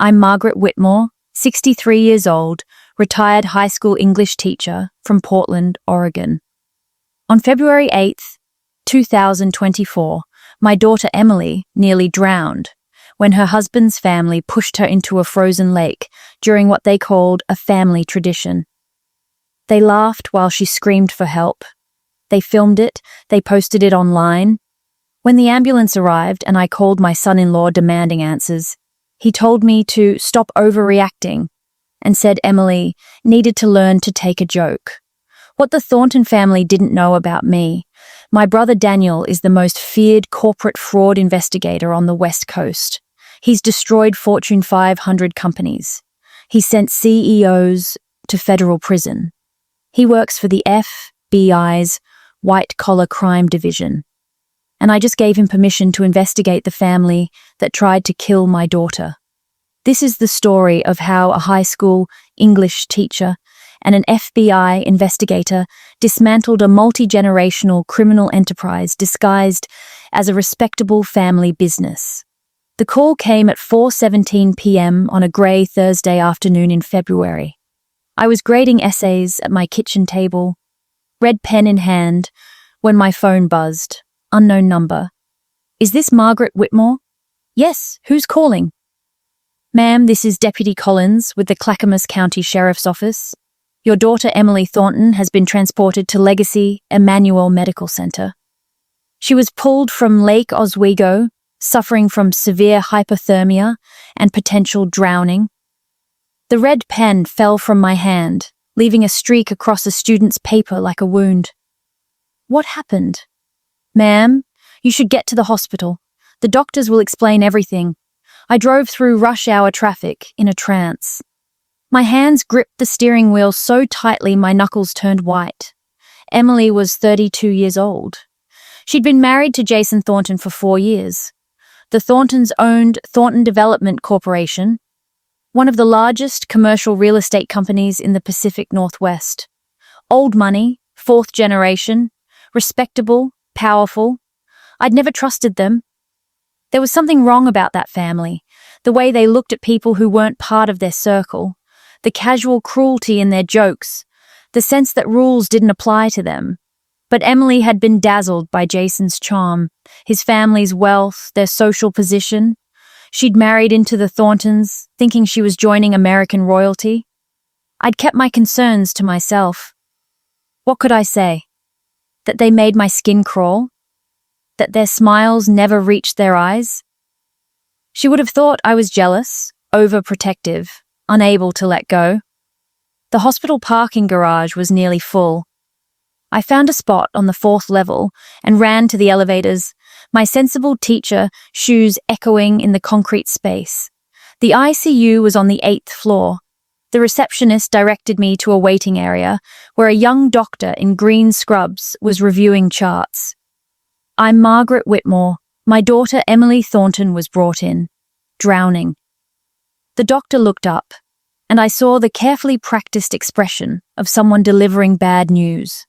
I'm Margaret Whitmore, 63 years old, retired high school English teacher from Portland, Oregon. On February 8th, 2024, my daughter Emily nearly drowned when her husband's family pushed her into a frozen lake during what they called a family tradition. They laughed while she screamed for help. They filmed it, they posted it online. When the ambulance arrived and I called my son-in-law demanding answers, he told me to stop overreacting and said Emily needed to learn to take a joke. What the Thornton family didn't know about me, my brother Daniel is the most feared corporate fraud investigator on the West Coast. He's destroyed Fortune 500 companies. He sent CEOs to federal prison. He works for the FBI's white-collar crime division. And I just gave him permission to investigate the family that tried to kill my daughter. This is the story of how a high school English teacher and an FBI investigator dismantled a multi-generational criminal enterprise disguised as a respectable family business. The call came at 4:17 p.m. on a grey Thursday afternoon in February. I was grading essays at my kitchen table, red pen in hand, when my phone buzzed. Unknown number. Is this Margaret Whitmore? Yes, who's calling? Ma'am, this is Deputy Collins with the Clackamas County Sheriff's Office. Your daughter Emily Thornton has been transported to Legacy Emmanuel Medical Center. She was pulled from Lake Oswego, suffering from severe hypothermia and potential drowning. The red pen fell from my hand, leaving a streak across a student's paper like a wound. What happened? Ma'am, you should get to the hospital. The doctors will explain everything. I drove through rush hour traffic in a trance. My hands gripped the steering wheel so tightly my knuckles turned white. Emily was 32 years old. She'd been married to Jason Thornton for 4 years. The Thorntons owned Thornton Development Corporation, one of the largest commercial real estate companies in the Pacific Northwest. Old money, fourth generation, respectable, powerful. I'd never trusted them. There was something wrong about that family, the way they looked at people who weren't part of their circle, the casual cruelty in their jokes, the sense that rules didn't apply to them. But Emily had been dazzled by Jason's charm, his family's wealth, their social position. She'd married into the Thorntons, thinking she was joining American royalty. I'd kept my concerns to myself. What could I say? That they made my skin crawl? That their smiles never reached their eyes? She would have thought I was jealous, overprotective, unable to let go. The hospital parking garage was nearly full. I found a spot on the 4th level and ran to the elevators, my sensible teacher shoes echoing in the concrete space. The ICU was on the 8th floor. The receptionist directed me to a waiting area where a young doctor in green scrubs was reviewing charts. I'm Margaret Whitmore. My daughter Emily Thornton was brought in, drowning. The doctor looked up, and I saw the carefully practiced expression of someone delivering bad news.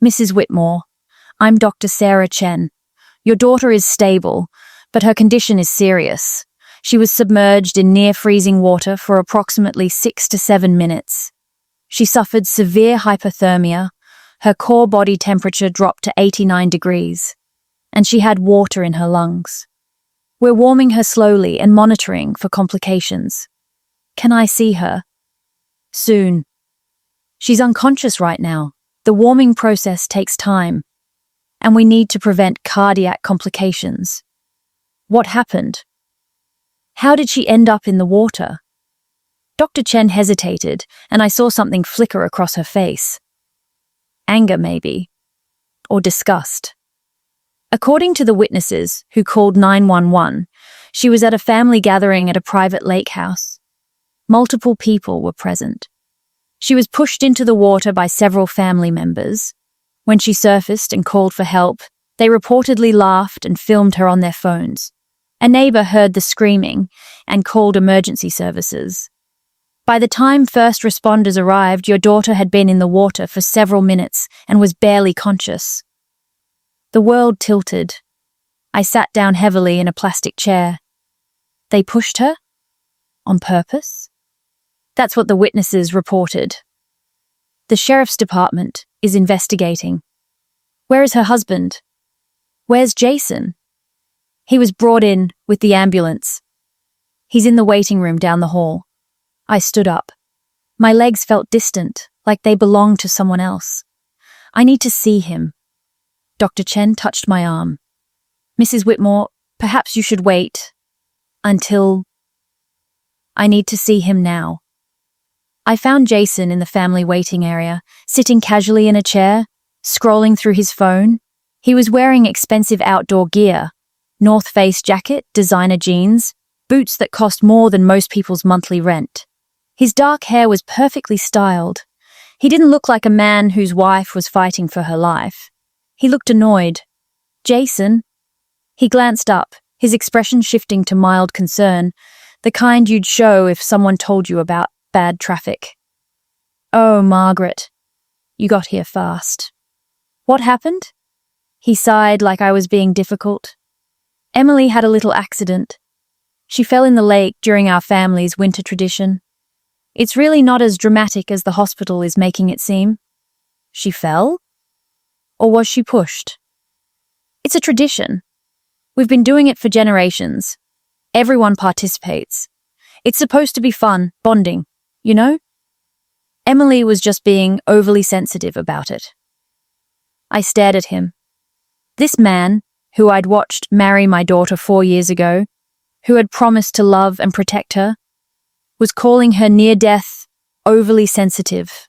Mrs. Whitmore, I'm Dr. Sarah Chen. Your daughter is stable, but her condition is serious. She was submerged in near-freezing water for approximately 6 to 7 minutes. She suffered severe hypothermia, her core body temperature dropped to 89 degrees, and she had water in her lungs. We're warming her slowly and monitoring for complications. Can I see her? Soon. She's unconscious right now. The warming process takes time, and we need to prevent cardiac complications. What happened? How did she end up in the water? Dr. Chen hesitated, and I saw something flicker across her face. Anger, maybe. Or disgust. According to the witnesses who called 911, she was at a family gathering at a private lake house. Multiple people were present. She was pushed into the water by several family members. When she surfaced and called for help, they reportedly laughed and filmed her on their phones. A neighbor heard the screaming and called emergency services. By the time first responders arrived, your daughter had been in the water for several minutes and was barely conscious. The world tilted. I sat down heavily in a plastic chair. They pushed her? On purpose? That's what the witnesses reported. The sheriff's department is investigating. Where is her husband? Where's Jason? He was brought in with the ambulance. He's in the waiting room down the hall. I stood up. My legs felt distant, like they belonged to someone else. I need to see him. Dr. Chen touched my arm. Mrs. Whitmore, perhaps you should wait until... I need to see him now. I found Jason in the family waiting area, sitting casually in a chair, scrolling through his phone. He was wearing expensive outdoor gear, North Face jacket, designer jeans, boots that cost more than most people's monthly rent. His dark hair was perfectly styled. He didn't look like a man whose wife was fighting for her life. He looked annoyed. Jason? He glanced up, his expression shifting to mild concern, the kind you'd show if someone told you about bad traffic. Oh, Margaret, you got here fast. What happened? He sighed like I was being difficult. Emily had a little accident. She fell in the lake during our family's winter tradition. It's really not as dramatic as the hospital is making it seem. She fell? Or was she pushed? It's a tradition. We've been doing it for generations. Everyone participates. It's supposed to be fun, bonding, you know? Emily was just being overly sensitive about it. I stared at him. This man, who I'd watched marry my daughter 4 years ago, who had promised to love and protect her, was calling her near-death overly sensitive.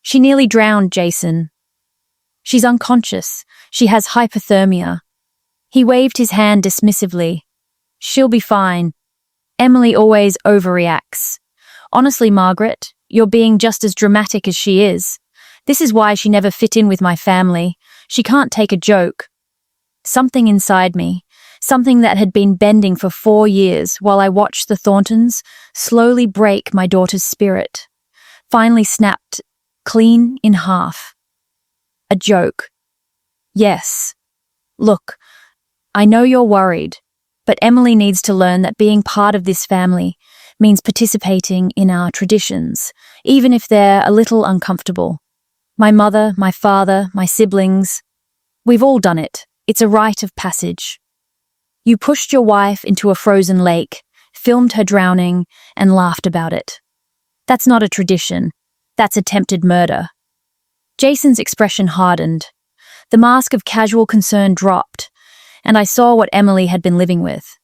She nearly drowned Jason. She's unconscious. She has hypothermia. He waved his hand dismissively. She'll be fine. Emily always overreacts. Honestly, Margaret, you're being just as dramatic as she is. This is why she never fit in with my family. She can't take a joke. Something inside me, something that had been bending for 4 years while I watched the Thorntons slowly break my daughter's spirit, finally snapped clean in half. A joke. Yes. Look, I know you're worried, but Emily needs to learn that being part of this family means participating in our traditions, even if they're a little uncomfortable. My mother, my father, my siblings, we've all done it. It's a rite of passage. You pushed your wife into a frozen lake, filmed her drowning, and laughed about it. That's not a tradition. That's attempted murder. Jason's expression hardened. The mask of casual concern dropped, and I saw what Emily had been living with.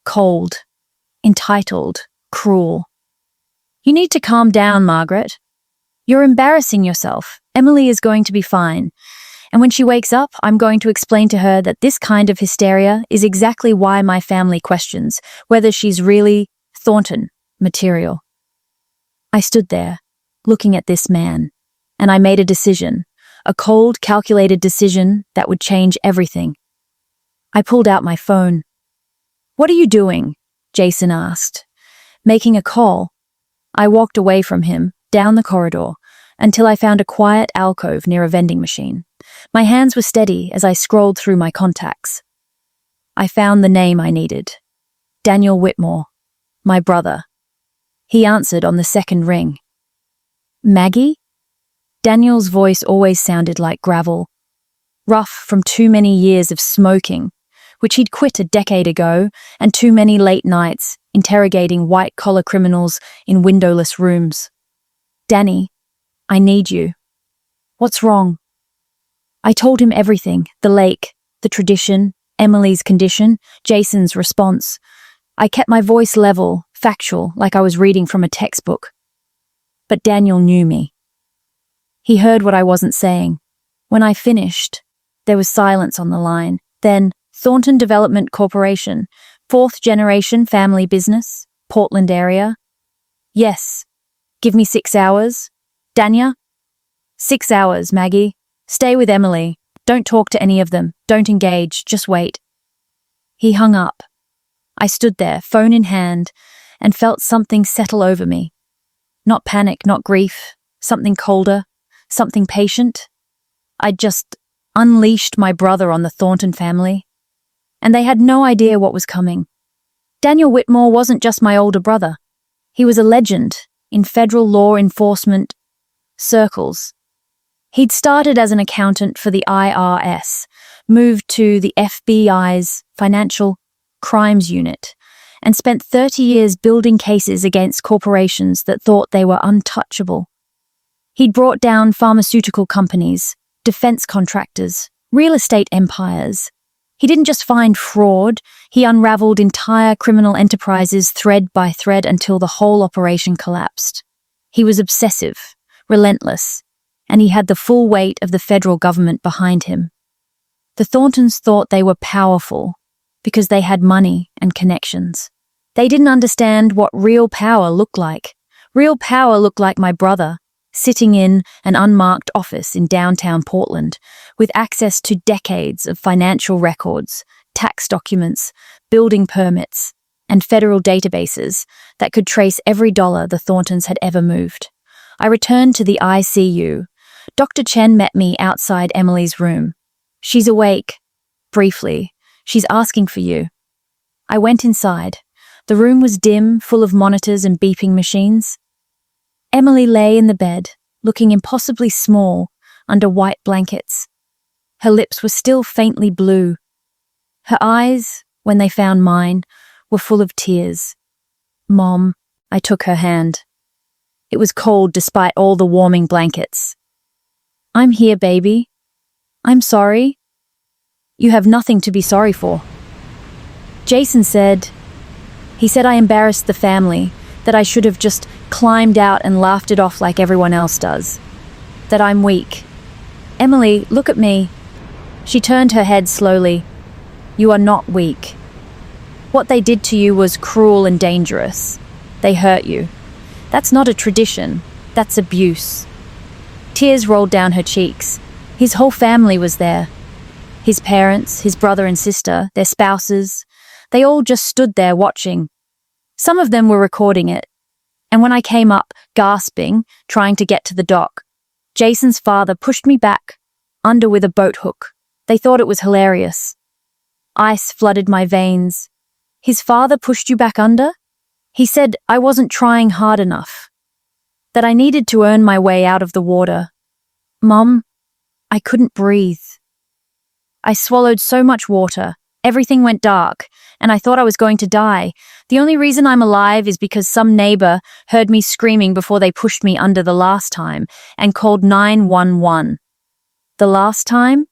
Cold, entitled, cruel. You need to calm down, Margaret. You're embarrassing yourself. Emily is going to be fine. And when she wakes up, I'm going to explain to her that this kind of hysteria is exactly why my family questions whether she's really Thornton material. I stood there, looking at this man, and I made a decision, a cold, calculated decision that would change everything. I pulled out my phone. What are you doing? Jason asked. Making a call. I walked away from him, down the corridor, until I found a quiet alcove near a vending machine. My hands were steady as I scrolled through my contacts. I found the name I needed. Daniel Whitmore, my brother. He answered on the second ring. Maggie? Daniel's voice always sounded like gravel, rough from too many years of smoking, which he'd quit a decade ago, and too many late nights interrogating white-collar criminals in windowless rooms. Danny, I need you. What's wrong? I told him everything, the lake, the tradition, Emily's condition, Jason's response. I kept my voice level, factual, like I was reading from a textbook. But Daniel knew me. He heard what I wasn't saying. When I finished, there was silence on the line. Then, Thornton Development Corporation, 4th generation family business, Portland area. Yes. Give me 6 hours. Dania? 6 hours, Maggie. Stay with Emily. Don't talk to any of them. Don't engage. Just wait. He hung up. I stood there, phone in hand, and felt something settle over me. Not panic, not grief. Something colder. Something patient. I'd just unleashed my brother on the Thornton family. And they had no idea what was coming. Daniel Whitmore wasn't just my older brother. He was a legend in federal law enforcement circles. He'd started as an accountant for the IRS, moved to the FBI's Financial Crimes Unit, and spent 30 years building cases against corporations that thought they were untouchable. He'd brought down pharmaceutical companies, defense contractors, real estate empires. He didn't just find fraud, he unraveled entire criminal enterprises thread by thread until the whole operation collapsed. He was obsessive, relentless, and he had the full weight of the federal government behind him. The Thorntons thought they were powerful because they had money and connections. They didn't understand what real power looked like. Real power looked like my brother, sitting in an unmarked office in downtown Portland, with access to decades of financial records, tax documents, building permits, and federal databases that could trace every dollar the Thorntons had ever moved. I returned to the ICU. Dr. Chen met me outside Emily's room. "She's awake." "Briefly. She's asking for you." I went inside. The room was dim, full of monitors and beeping machines. Emily lay in the bed, looking impossibly small under white blankets. Her lips were still faintly blue. Her eyes, when they found mine, were full of tears. "Mom," I took her hand. It was cold despite all the warming blankets. "I'm here, baby. I'm sorry." "You have nothing to be sorry for." Jason said I embarrassed the family, that I should have just climbed out and laughed it off like everyone else does. That I'm weak. "Emily, look at me." She turned her head slowly. "You are not weak. What they did to you was cruel and dangerous. They hurt you. That's not a tradition. That's abuse." Tears rolled down her cheeks. His whole family was there. His parents, his brother and sister, their spouses. They all just stood there watching. Some of them were recording it. And when I came up, gasping, trying to get to the dock, Jason's father pushed me back, under with a boat hook. They thought it was hilarious. Ice flooded my veins. "His father pushed you back under?" "He said I wasn't trying hard enough. That I needed to earn my way out of the water." "Mom, I couldn't breathe." I swallowed so much water. Everything went dark, and I thought I was going to die. The only reason I'm alive is because some neighbor heard me screaming before they pushed me under the last time and called 911. The last time?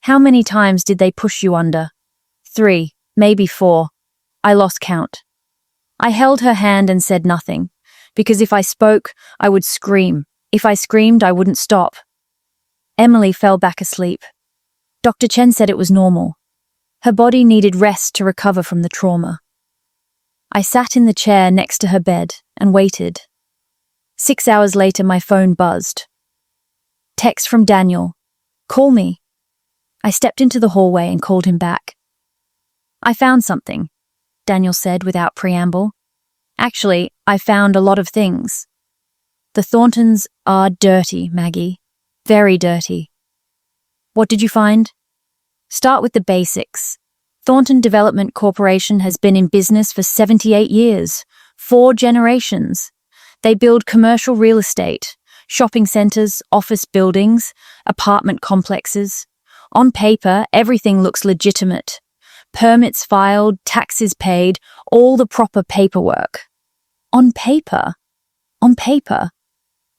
How many times did they push you under? 3, maybe 4. I lost count. I held her hand and said nothing, because if I spoke, I would scream. If I screamed, I wouldn't stop. Emily fell back asleep. Dr. Chen said it was normal. Her body needed rest to recover from the trauma. I sat in the chair next to her bed and waited. 6 hours later, my phone buzzed. Text from Daniel. "Call me." I stepped into the hallway and called him back. "I found something," Daniel said without preamble. "Actually, I found a lot of things. The Thorntons are dirty, Maggie. Very dirty." "What did you find?" "Start with the basics. Thornton Development Corporation has been in business for 78 years, 4 generations. They build commercial real estate, shopping centers, office buildings, apartment complexes. On paper, everything looks legitimate. Permits filed, taxes paid, all the proper paperwork. On paper.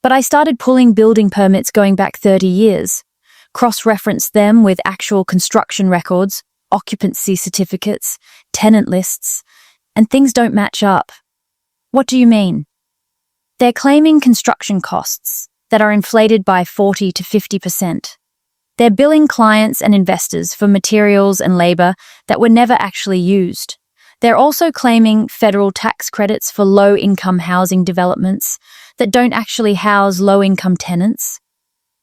But I started pulling building permits going back 30 years. Cross-referenced them with actual construction records, occupancy certificates, tenant lists, and things don't match up." "What do you mean?" "They're claiming construction costs that are inflated by 40 to 50%. They're billing clients and investors for materials and labor that were never actually used. They're also claiming federal tax credits for low-income housing developments that don't actually house low-income tenants.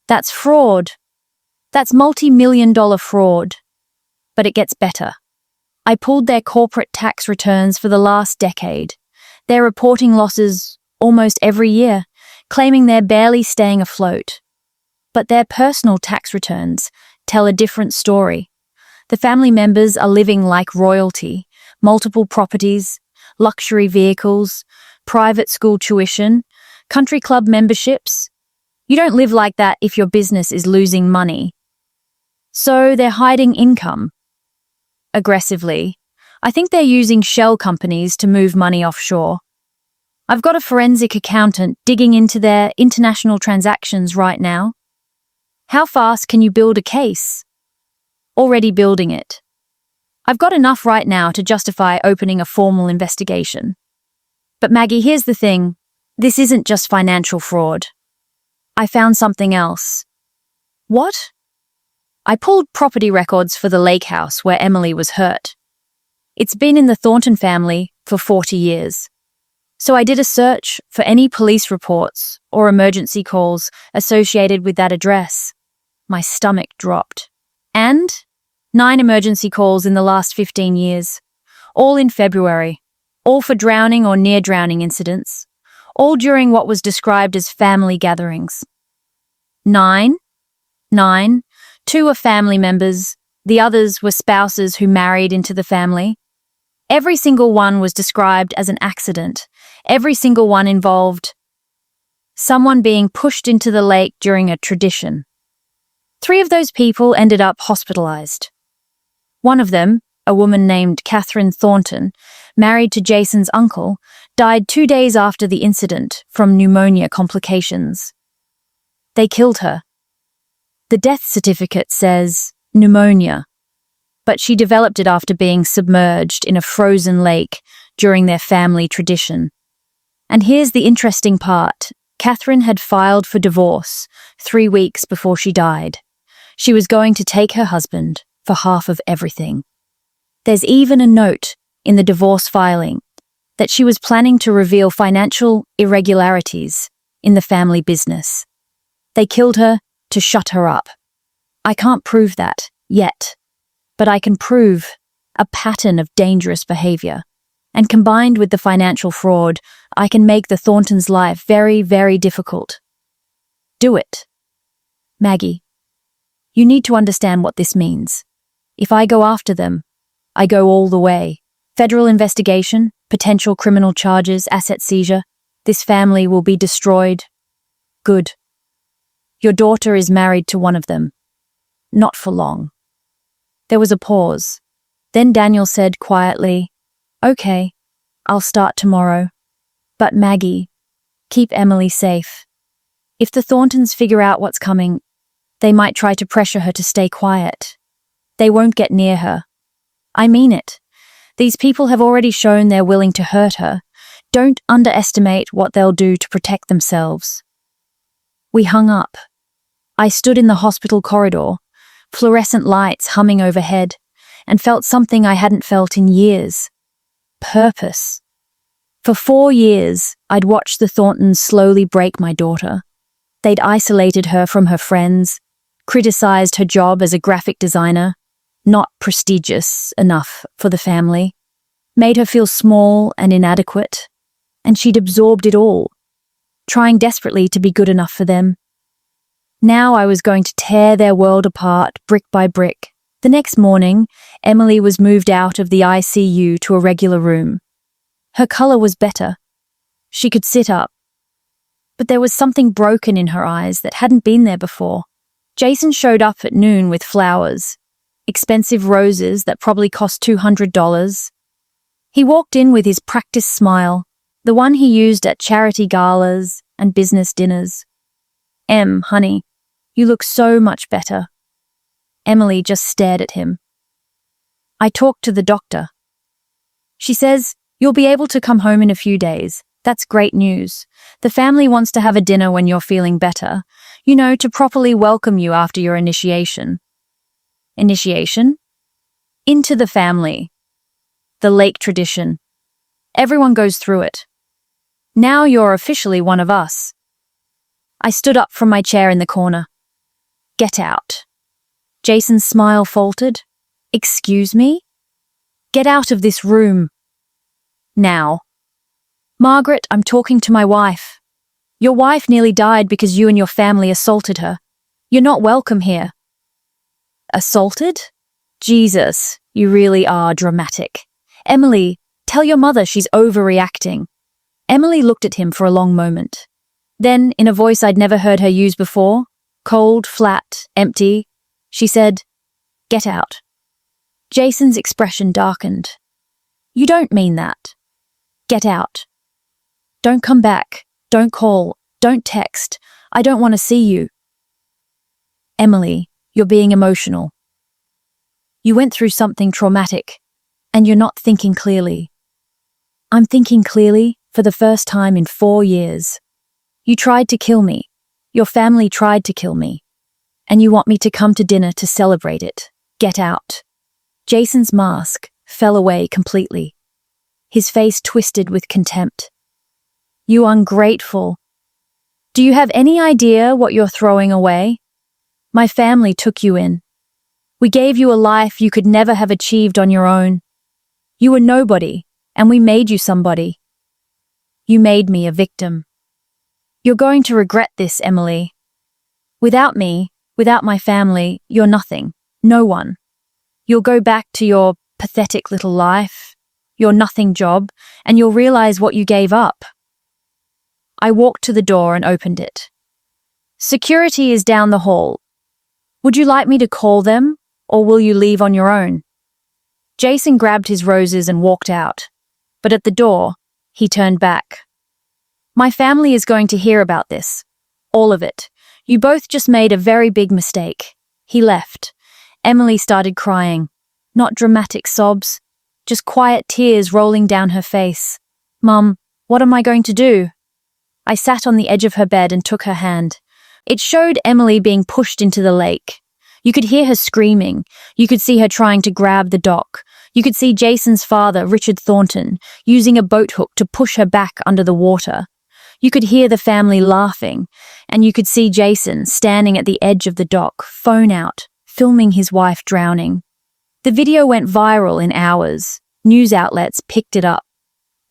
That's fraud. That's multi-million-dollar fraud. But it gets better. I pulled their corporate tax returns for the last decade. They're reporting losses almost every year, claiming they're barely staying afloat. But their personal tax returns tell a different story. The family members are living like royalty, multiple properties, luxury vehicles, private school tuition, country club memberships. You don't live like that if your business is losing money. So they're hiding income. Aggressively. I think they're using shell companies to move money offshore. I've got a forensic accountant digging into their international transactions right now. How fast can you build a case? Already building it. I've got enough right now to justify opening a formal investigation. But Maggie, here's the thing. This isn't just financial fraud. I found something else. What? I pulled property records for the lake house where Emily was hurt. It's been in the Thornton family for 40 years. So I did a search for any police reports or emergency calls associated with that address. My stomach dropped. And 9 emergency calls in the last 15 years. All in February. All for drowning or near-drowning incidents. All during what was described as family gatherings. 9. 2 were family members. The others were spouses who married into the family. Every single one was described as an accident. Every single one involved someone being pushed into the lake during a tradition. 3 of those people ended up hospitalized. One of them, a woman named Catherine Thornton, married to Jason's uncle, died 2 days after the incident from pneumonia complications. They killed her. The death certificate says pneumonia, but she developed it after being submerged in a frozen lake during their family tradition. And here's the interesting part. Catherine had filed for divorce 3 weeks before she died. She was going to take her husband for half of everything. There's even a note in the divorce filing that she was planning to reveal financial irregularities in the family business. They killed her to shut her up. I can't prove that yet, but I can prove a pattern of dangerous behavior. And combined with the financial fraud, I can make the Thorntons' life very, very difficult. Do it. Maggie, you need to understand what this means. If I go after them, I go all the way. Federal investigation, potential criminal charges, asset seizure. This family will be destroyed. Good. Your daughter is married to one of them. Not for long. There was a pause. Then Daniel said quietly, "Okay, I'll start tomorrow. But Maggie, keep Emily safe. If the Thorntons figure out what's coming, they might try to pressure her to stay quiet. They won't get near her. I mean it. These people have already shown they're willing to hurt her. Don't underestimate what they'll do to protect themselves." We hung up. I stood in the hospital corridor, fluorescent lights humming overhead, and felt something I hadn't felt in years. Purpose. For 4 years, I'd watched the Thorntons slowly break my daughter. They'd isolated her from her friends, criticized her job as a graphic designer, not prestigious enough for the family, made her feel small and inadequate, and she'd absorbed it all, trying desperately to be good enough for them. Now I was going to tear their world apart brick by brick. The next morning, Emily was moved out of the ICU to a regular room. Her color was better. She could sit up. But there was something broken in her eyes that hadn't been there before. Jason showed up at noon with flowers, expensive roses that probably cost $200. He walked in with his practiced smile, the one he used at charity galas and business dinners. Honey, you look so much better." Emily just stared at him. "I talked to the doctor. She says, you'll be able to come home in a few days. That's great news. The family wants to have a dinner when you're feeling better, to properly welcome you after your initiation." Initiation? Into the family. The lake tradition. Everyone goes through it. Now you're officially one of us. I stood up from my chair in the corner. "Get out." Jason's smile faltered. "Excuse me?" "Get out of this room. Now." "Margaret, I'm talking to my wife. Your wife nearly died because you and your family assaulted her. You're not welcome here." Assaulted? Jesus, you really are dramatic. Emily, tell your mother she's overreacting. Emily looked at him for a long moment. Then, in a voice I'd never heard her use before, cold, flat, empty, she said, "Get out." Jason's expression darkened. "You don't mean that. Get out. Don't come back. Don't call. Don't text. I don't want to see you." "Emily, you're being emotional. You went through something traumatic, and you're not thinking clearly." "I'm thinking clearly for the first time in 4 years. You tried to kill me. Your family tried to kill me. And you want me to come to dinner to celebrate it. Get out." Jason's mask fell away completely. His face twisted with contempt. "You ungrateful. Do you have any idea what you're throwing away? My family took you in. We gave you a life you could never have achieved on your own. You were nobody, and we made you somebody. You made me a victim. You're going to regret this, Emily. Without me, without my family, you're nothing, no one. You'll go back to your pathetic little life, your nothing job, and you'll realize what you gave up." I walked to the door and opened it. "Security is down the hall. Would you like me to call them, or will you leave on your own?" Jason grabbed his roses and walked out, but at the door, he turned back. "My family is going to hear about this. All of it. You both just made a very big mistake." He left. Emily started crying. Not dramatic sobs, just quiet tears rolling down her face. "Mum, what am I going to do?" I sat on the edge of her bed and took her hand. It showed Emily being pushed into the lake. You could hear her screaming. You could see her trying to grab the dock. You could see Jason's father, Richard Thornton, using a boat hook to push her back under the water. You could hear the family laughing, and you could see Jason standing at the edge of the dock, phone out, filming his wife drowning. The video went viral in hours. News outlets picked it up.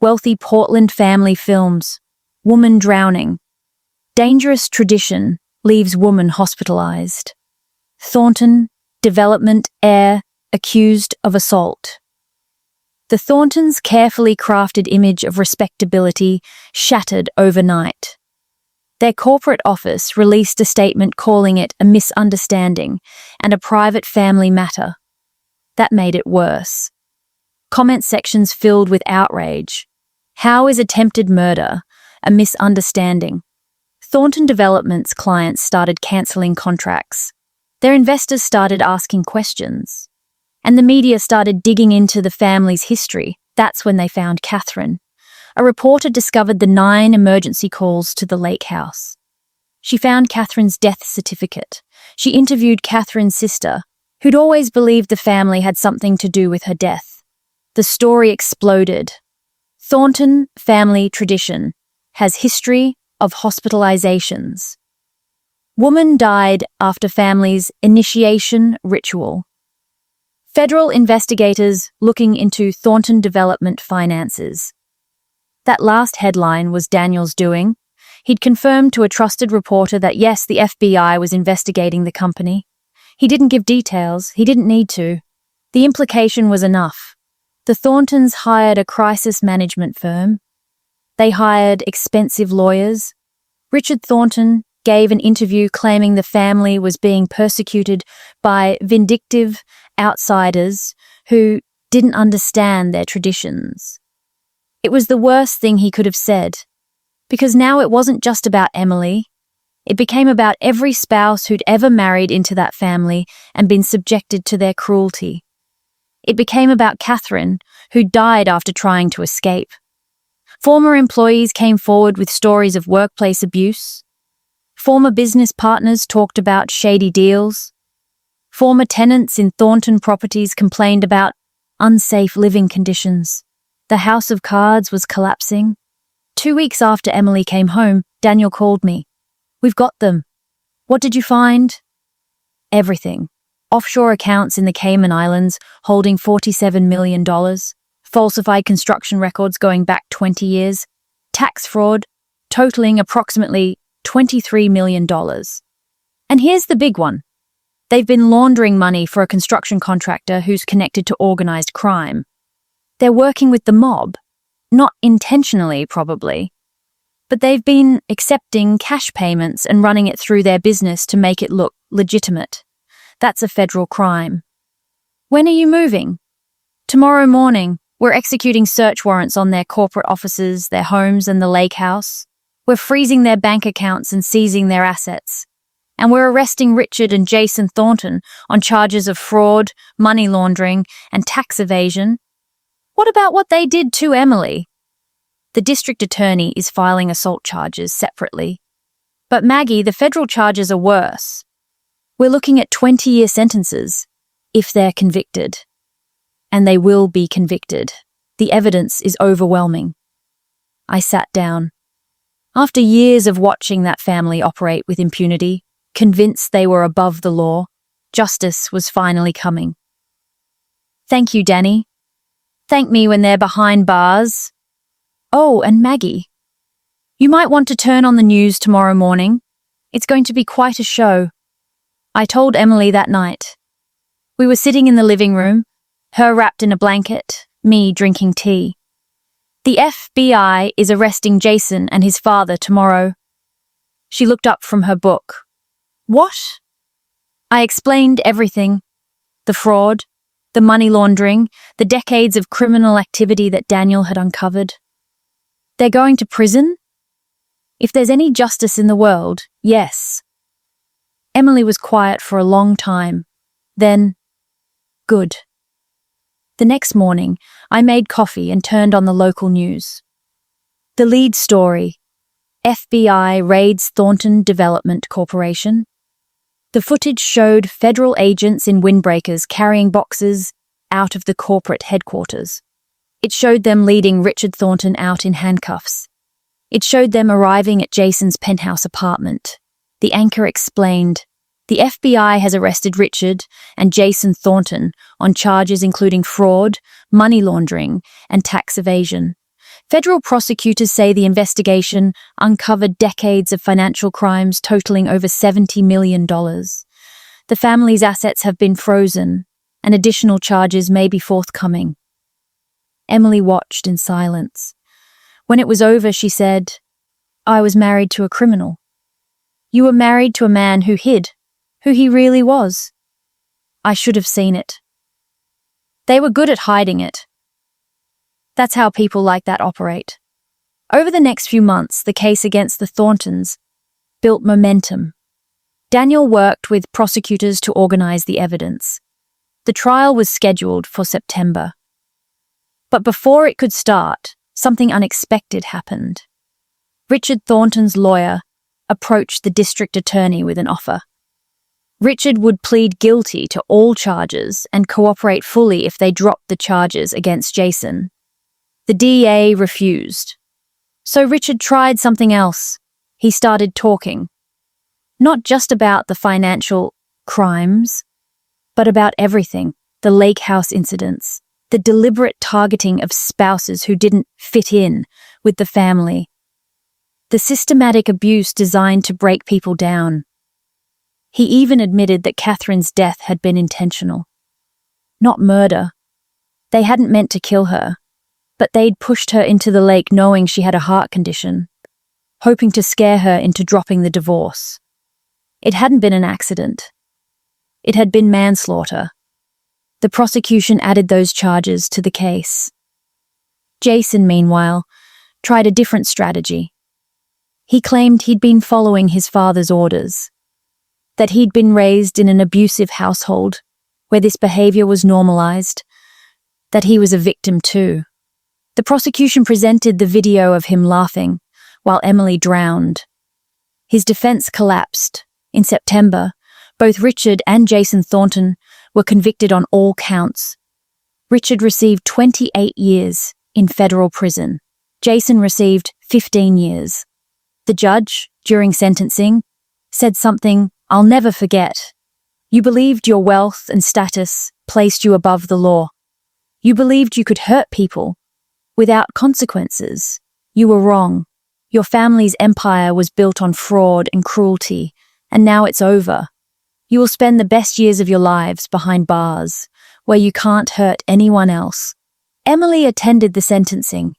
Wealthy Portland family films. Woman drowning. Dangerous tradition leaves woman hospitalized. Thornton, development heir, accused of assault. The Thorntons' carefully crafted image of respectability shattered overnight. Their corporate office released a statement calling it a misunderstanding and a private family matter. That made it worse. Comment sections filled with outrage. How is attempted murder a misunderstanding? Thornton Development's clients started cancelling contracts. Their investors started asking questions. And the media started digging into the family's history. That's when they found Catherine. A reporter discovered the 9 emergency calls to the lake house. She found Catherine's death certificate. She interviewed Catherine's sister, who'd always believed the family had something to do with her death. The story exploded. Thornton family tradition has history of hospitalizations. Woman died after family's initiation ritual. Federal investigators looking into Thornton Development finances. That last headline was Daniel's doing. He'd confirmed to a trusted reporter that yes, the FBI was investigating the company. He didn't give details, he didn't need to. The implication was enough. The Thorntons hired a crisis management firm. They hired expensive lawyers. Richard Thornton gave an interview claiming the family was being persecuted by vindictive outsiders who didn't understand their traditions. It was the worst thing he could have said, because now it wasn't just about Emily. It became about every spouse who'd ever married into that family and been subjected to their cruelty. It became about Catherine, who died after trying to escape. Former employees came forward with stories of workplace abuse. Former business partners talked about shady deals. Former tenants in Thornton properties complained about unsafe living conditions. The house of cards was collapsing. 2 weeks after Emily came home, Daniel called me. "We've got them." "What did you find?" "Everything. Offshore accounts in the Cayman Islands holding $47 million, falsified construction records going back 20 years, tax fraud totaling approximately $23 million. And here's the big one. They've been laundering money for a construction contractor who's connected to organized crime. They're working with the mob. Not intentionally, probably. But they've been accepting cash payments and running it through their business to make it look legitimate. That's a federal crime. When are you moving? Tomorrow morning. We're executing search warrants on their corporate offices, their homes, and the lake house. We're freezing their bank accounts and seizing their assets. And we're arresting Richard and Jason Thornton on charges of fraud, money laundering, and tax evasion. What about what they did to Emily? The district attorney is filing assault charges separately. But Maggie, the federal charges are worse. We're looking at 20-year sentences, if they're convicted. And they will be convicted. The evidence is overwhelming. I sat down. After years of watching that family operate with impunity, convinced they were above the law, justice was finally coming. Thank you, Danny. Thank me when they're behind bars. Oh, and Maggie. You might want to turn on the news tomorrow morning. It's going to be quite a show. I told Emily that night. We were sitting in the living room, her wrapped in a blanket, me drinking tea. The FBI is arresting Jason and his father tomorrow. She looked up from her book. What? I explained everything. The fraud, the money laundering, the decades of criminal activity that Daniel had uncovered. They're going to prison? If there's any justice in the world, yes. Emily was quiet for a long time. Then, good. The next morning, I made coffee and turned on the local news. The lead story: FBI raids Thornton Development Corporation. The footage showed federal agents in windbreakers carrying boxes out of the corporate headquarters. It showed them leading Richard Thornton out in handcuffs. It showed them arriving at Jason's penthouse apartment. The anchor explained, the FBI has arrested Richard and Jason Thornton on charges including fraud, money laundering, and tax evasion. Federal prosecutors say the investigation uncovered decades of financial crimes totaling over $70 million. The family's assets have been frozen, and additional charges may be forthcoming. Emily watched in silence. When it was over, she said, I was married to a criminal. You were married to a man who hid who he really was. I should have seen it. They were good at hiding it. That's how people like that operate. Over the next few months, the case against the Thorntons built momentum. Daniel worked with prosecutors to organize the evidence. The trial was scheduled for September. But before it could start, something unexpected happened. Richard Thornton's lawyer approached the district attorney with an offer. Richard would plead guilty to all charges and cooperate fully if they dropped the charges against Jason. The DA refused. So Richard tried something else. He started talking. Not just about the financial crimes, but about everything. The lake house incidents, the deliberate targeting of spouses who didn't fit in with the family, the systematic abuse designed to break people down. He even admitted that Catherine's death had been intentional. Not murder. They hadn't meant to kill her, but they'd pushed her into the lake knowing she had a heart condition, hoping to scare her into dropping the divorce. It hadn't been an accident. It had been manslaughter. The prosecution added those charges to the case. Jason, meanwhile, tried a different strategy. He claimed he'd been following his father's orders, that he'd been raised in an abusive household where this behavior was normalized, that he was a victim too. The prosecution presented the video of him laughing while Emily drowned. His defense collapsed. In September, both Richard and Jason Thornton were convicted on all counts. Richard received 28 years in federal prison. Jason received 15 years. The judge, during sentencing, said something I'll never forget. You believed your wealth and status placed you above the law. You believed you could hurt people without consequences. You were wrong. Your family's empire was built on fraud and cruelty, and now it's over. You will spend the best years of your lives behind bars, where you can't hurt anyone else. Emily attended the sentencing.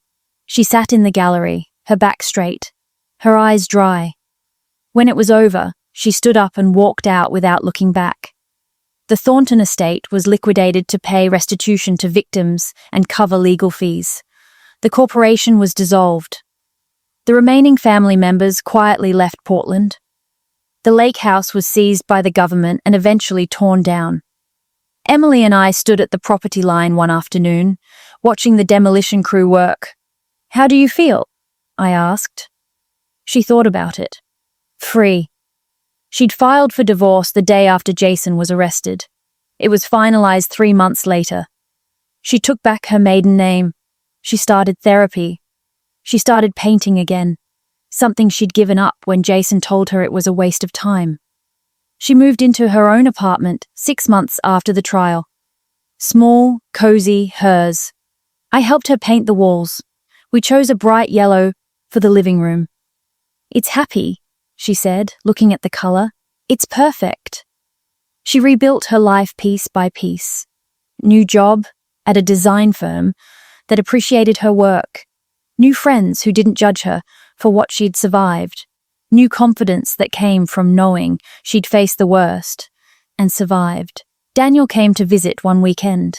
She sat in the gallery, her back straight, her eyes dry. When it was over, she stood up and walked out without looking back. The Thornton estate was liquidated to pay restitution to victims and cover legal fees. The corporation was dissolved. The remaining family members quietly left Portland. The lake house was seized by the government and eventually torn down. Emily and I stood at the property line one afternoon, watching the demolition crew work. "How do you feel?" I asked. She thought about it. Free. She'd filed for divorce the day after Jason was arrested. It was finalized 3 months later. She took back her maiden name. She started therapy. She started painting again, something she'd given up when Jason told her it was a waste of time. She moved into her own apartment 6 months after the trial. Small, cozy, hers. I helped her paint the walls. We chose a bright yellow for the living room. "It's happy," she said, looking at the color. "It's perfect." She rebuilt her life piece by piece. New job at a design firm that appreciated her work. New friends who didn't judge her for what she'd survived. New confidence that came from knowing she'd faced the worst and survived. Daniel came to visit one weekend.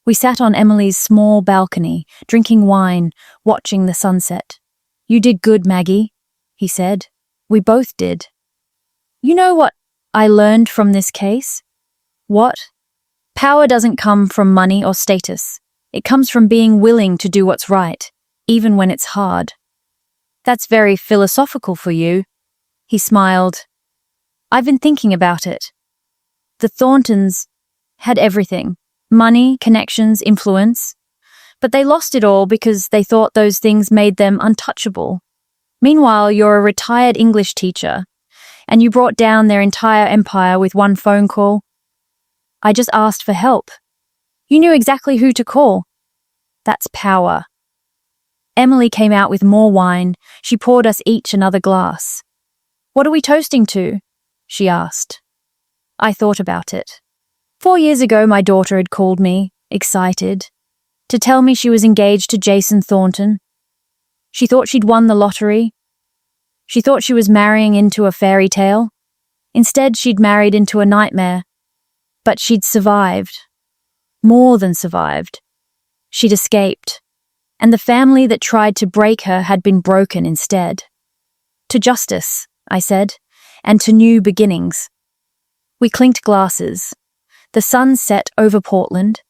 We sat on Emily's small balcony, drinking wine, watching the sunset. "You did good, Maggie," he said. We both did. "You know what I learned from this case?" "What?" "Power doesn't come from money or status. It comes from being willing to do what's right, even when it's hard." "That's very philosophical for you." He smiled. "I've been thinking about it. The Thorntons had everything. Money, connections, influence. But they lost it all because they thought those things made them untouchable. Meanwhile, you're a retired English teacher, and you brought down their entire empire with one phone call. I just asked for help. You knew exactly who to call. That's power." Emily came out with more wine. She poured us each another glass. "What are we toasting to?" she asked. I thought about it. 4 years ago, my daughter had called me, excited, to tell me she was engaged to Jason Thornton. She thought she'd won the lottery. She thought she was marrying into a fairy tale. Instead, she'd married into a nightmare. But she'd survived. More than survived. She'd escaped. And the family that tried to break her had been broken instead. "To justice," I said, "and to new beginnings." We clinked glasses. The sun set over Portland,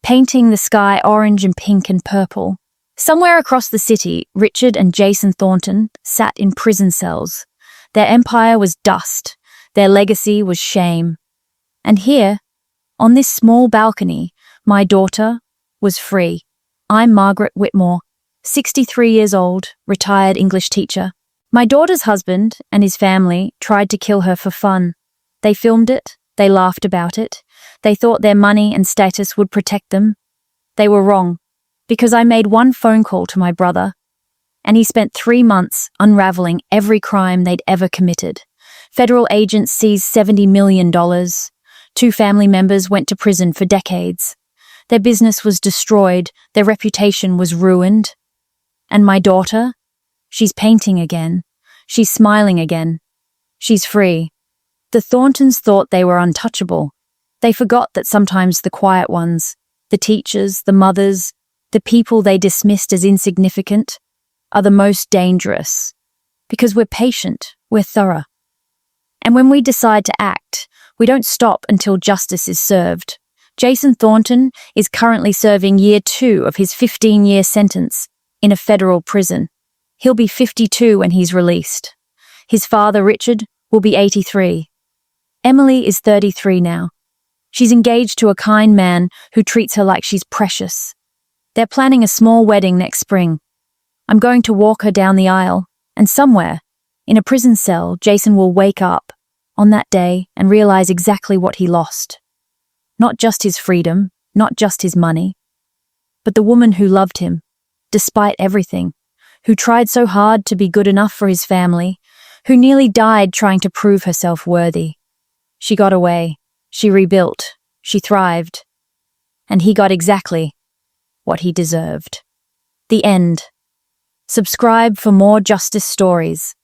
painting the sky orange and pink and purple. Somewhere across the city, Richard and Jason Thornton sat in prison cells. Their empire was dust. Their legacy was shame. And here, on this small balcony, my daughter was free. I'm Margaret Whitmore, 63 years old, retired English teacher. My daughter's husband and his family tried to kill her for fun. They filmed it. They laughed about it. They thought their money and status would protect them. They were wrong, because I made one phone call to my brother, and he spent 3 months unraveling every crime they'd ever committed. Federal agents seized $70 million. 2 family members went to prison for decades. Their business was destroyed. Their reputation was ruined. And my daughter? She's painting again. She's smiling again. She's free. The Thorntons thought they were untouchable. They forgot that sometimes the quiet ones, the teachers, the mothers, the people they dismissed as insignificant, are the most dangerous. Because we're patient, we're thorough. And when we decide to act, we don't stop until justice is served. Jason Thornton is currently serving year 2 of his 15-year sentence in a federal prison. He'll be 52 when he's released. His father, Richard, will be 83. Emily is 33 now. She's engaged to a kind man who treats her like she's precious. They're planning a small wedding next spring. I'm going to walk her down the aisle, and somewhere, in a prison cell, Jason will wake up on that day and realize exactly what he lost. Not just his freedom, not just his money, but the woman who loved him, despite everything, who tried so hard to be good enough for his family, who nearly died trying to prove herself worthy. She got away. She rebuilt. She thrived. And he got exactly what he deserved. The end. Subscribe for more justice stories.